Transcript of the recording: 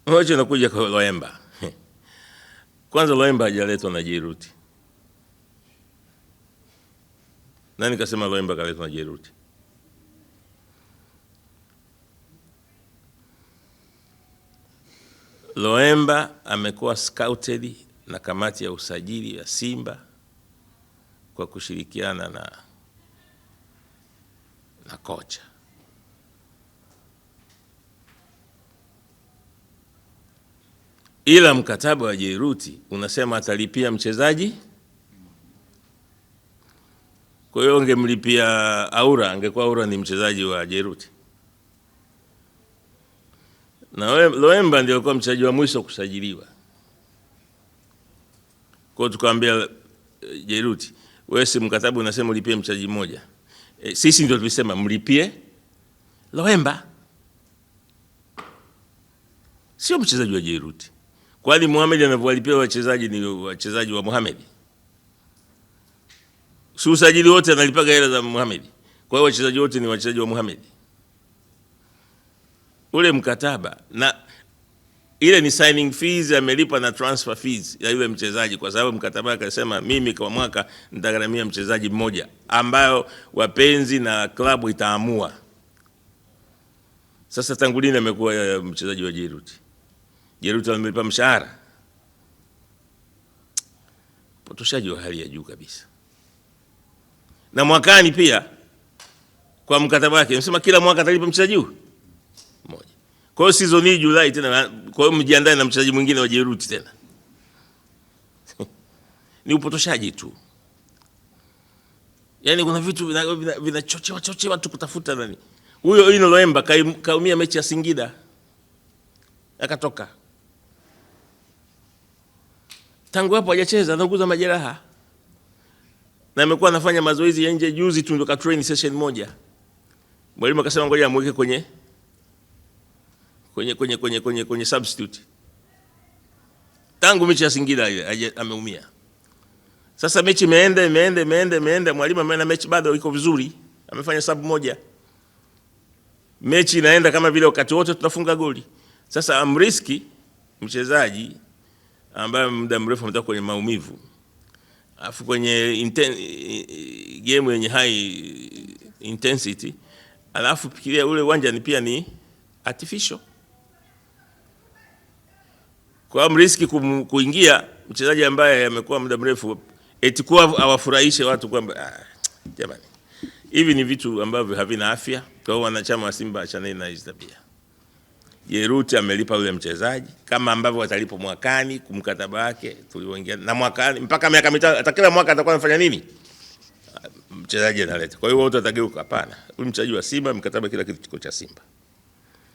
Wacha nakuja kwa Loemba. Kwanza Loemba hajaletwa na Jairuti. Nani kasema Loemba kaletwa na Jairuti? Loemba amekuwa scouted na kamati ya usajili ya Simba kwa kushirikiana na kocha. Ila mkataba wa Jairuti unasema atalipia mchezaji. Kwa hiyo ungemlipia Aura, angekuwa Aura ni mchezaji wa Jairuti. Na Loemba ndio alikuwa mchezaji wa mwisho kusajiliwa. Kwa hiyo tukamwambia Jairuti, wewe si mkataba unasema ulipie mchezaji mmoja. Sisi ndio tulisema mlipie Loemba. Sio mchezaji wa Jairuti. Kwani Mohamed anavyolipia wachezaji ni wachezaji wa Mohamed? Si usajili wote analipaga hela za Mohamed. Kwa hiyo wachezaji wote ni wachezaji wa Mohamed. Ule mkataba na ile ni signing fees amelipa na transfer fees ya yule mchezaji, kwa sababu mkataba akasema mimi kwa mwaka nitagharamia mchezaji mmoja ambayo wapenzi na klabu itaamua. Sasa tangu lini amekuwa mchezaji wa Jairuti? Jairuti amelipa mshahara? Potoshaji wa hali ya juu kabisa. Na mwakani pia kwa mkataba wake anasema kila mwaka atalipa mchezaji mmoja. Kwa hiyo season hii Julai tena, kwa hiyo mjiandae na mchezaji mwingine wa Jairuti tena. Ni upotoshaji tu. Yaani kuna vitu vinachochewa watu kutafuta nani. Huyo Ino Loemba kaumia mechi ya Singida. Akatoka. Tangu hapo hajacheza, anaguza majeraha. Na amekuwa anafanya mazoezi ya nje, juzi tu ndio ka train session moja. Mwalimu akasema ngoja amweke kwenye substitute. Tangu mechi ya Singida ile ameumia. Sasa mechi imeenda, mwalimu ameona mechi bado iko vizuri, amefanya sub moja. Mechi inaenda kama vile wakati wote tunafunga goli. Sasa amriski mchezaji ambaye muda mrefu ametoka kwenye maumivu, afu kwenye game yenye high intensity, alafu fikiria ule uwanja ni pia ni artificial. Kwa amriski kuingia mchezaji ambaye amekuwa muda mrefu eti kwa awafurahishe watu kwamba jamani, hivi ni vitu ambavyo havina afya. Kwa hiyo wanachama wa Simba achane na hizo tabia. Jairuti amelipa yule mchezaji kama ambavyo watalipa mwakani kumkataba wake tulioingia na mwakani mpaka miaka mitano, atakila mwaka atakuwa anafanya nini? Mchezaji analeta. Kwa hiyo wote watageuka? Hapana. Huyu mchezaji wa Simba mkataba kila kitu kiko cha Simba.